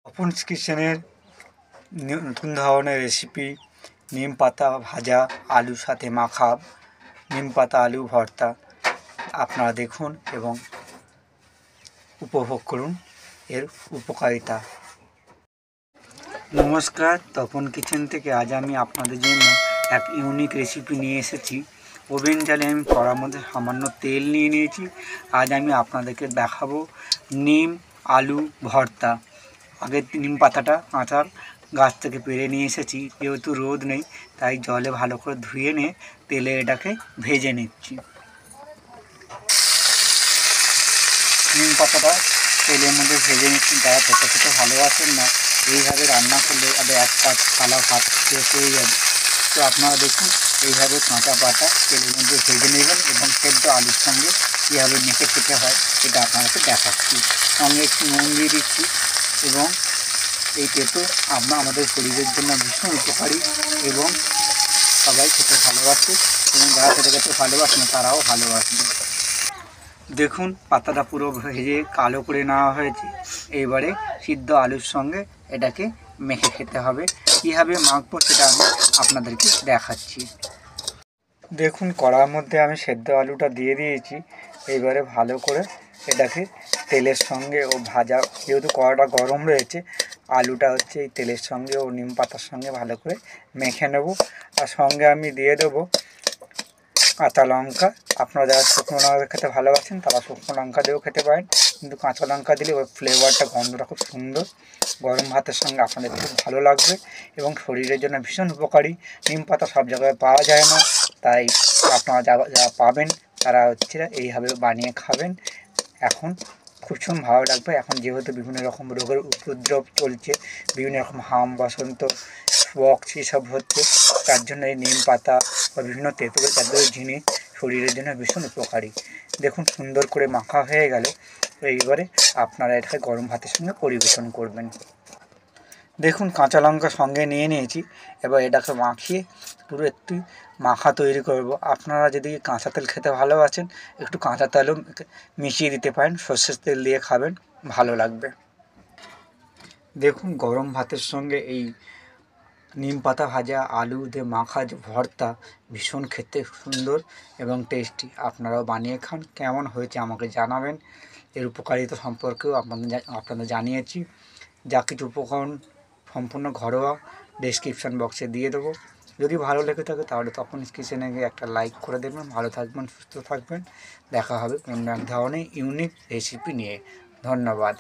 তপনস কিচেনের নতুন ধরনের রেসিপি নিম পাতা ভাজা, আলুর সাথে মাখা নিম পাতা আলু ভর্তা। আপনারা দেখুন এবং উপভোগ করুন এর উপকারিতা। নমস্কার, তপন কিচেন থেকে আজ আমি আপনাদের জন্য এক ইউনিক রেসিপি নিয়ে এসেছি। ওভেন জ্বালে আমি কড়ার মধ্যে সামান্য তেল নিয়ে নিয়েছি। আজ আমি আপনাদেরকে দেখাবো নিম আলু ভর্তা। আগে নিম পাতাটা কাঁচা গাছ থেকে পেড়ে নিয়ে এসেছি, যেহেতু রোদ নেই তাই জলে ভালো করে ধুয়ে নিয়ে তেলে এটাকে ভেজে নিচ্ছি। নিম পাতাটা তেলের মধ্যে ভেজে নিচ্ছি। যারা খেতে ভালোবাসেন না, এইভাবে রান্না করলে আবার এক পাত থালা ভাত শেষ হয়ে যাবে। তো আপনারা দেখুন এইভাবে কাঁচা পাতা তেলের মধ্যে ভেজে নেবেন এবং সেদ্ধ আলুর সঙ্গে কীভাবে মেখে খেতে হয় সেটা আপনাদেরকে দেখাচ্ছি। সঙ্গে একটু নুন দিয়ে দিচ্ছি এবং এই তেতো আমাদের শরীরের জন্য ভীষণ উপকারী এবং সবাই খেতে ভালোবাসে এবং যারা খেতে ভালোবাসে না তারাও ভালোবাসবে। দেখুন পাতাটা পুরো ভেজে কালো করে নেওয়া হয়েছে। এবারে সিদ্ধ আলুর সঙ্গে এটাকে মেখে খেতে হবে। কীভাবে মাখবো সেটা আমি আপনাদেরকে দেখাচ্ছি। দেখুন কড়ার মধ্যে আমি সেদ্ধ আলুটা দিয়ে দিয়েছি। এইবারে ভালো করে এটাকে তেলের সঙ্গে ও ভাজা, যেহেতু কড়াটা গরম রয়েছে, আলুটা হচ্ছে এই তেলের সঙ্গে ও নিম পাতার সঙ্গে ভালো করে মেখে নেব। আর সঙ্গে আমি দিয়ে দেবো কাঁচা লঙ্কা। আপনারা যারা শুকনো লঙ্কা খেতে ভালোবাসেন তারা শুকনো লঙ্কা দিয়েও খেতে পারেন, কিন্তু কাঁচা লঙ্কা দিলে ওই ফ্লেভারটা, গন্ধটা খুব সুন্দর। গরম ভাতের সঙ্গে আপনাদের খুব ভালো লাগবে এবং শরীরের জন্য ভীষণ উপকারী। নিম পাতা সব জায়গায় পাওয়া যায় না, তাই আপনারা যারা পাবেন তারা হচ্ছে এইভাবে বানিয়ে খাবেন। এখন ভীষণ ভালো লাগবে। এখন যেহেতু বিভিন্ন রকম রোগের উপদ্রব চলছে, বিভিন্ন রকম হাম বসন্ত বক্স এসব হচ্ছে, তার জন্য এই নিম পাতা বা বিভিন্ন তেঁতুল জিনিস শরীরের জন্য ভীষণ উপকারী। দেখুন সুন্দর করে মাখা হয়ে গেল। এইবারে আপনারা এটাকে গরম ভাতের সঙ্গে পরিবেশন করবেন। দেখুন কাঁচা লঙ্কা সঙ্গে নিয়ে নিয়েছি। এবার এটাকে মাখিয়ে পুরো একটু মাখা তৈরি করব। আপনারা যদি কাঁচা তেল খেতে ভালোবাসেন একটু কাঁচা তেলও মিশিয়ে দিতে পারেন, সর্ষের তেল দিয়ে খাবেন, ভালো লাগবে। দেখুন গরম ভাতের সঙ্গে এই নিম পাতা ভাজা আলু দিয়ে মাখা যে ভর্তা ভীষণ খেতে সুন্দর এবং টেস্টি। আপনারাও বানিয়ে খান, কেমন হয়েছে আমাকে জানাবেন। এর উপকারিতা সম্পর্কেও আপনাদের জানিয়েছি। যা কিছু উপকরণ সম্পূর্ণ ঘরোয়া, ডেসক্রিপশান বক্সে দিয়ে দেবো। যদি ভালো লেগে থাকে তাহলে তপনস কিচেনে গিয়ে একটা লাইক করে দেবেন। ভালো থাকবেন, সুস্থ থাকবেন। দেখা হবে অন্য এক ধরনের ইউনিক রেসিপি নিয়ে। ধন্যবাদ।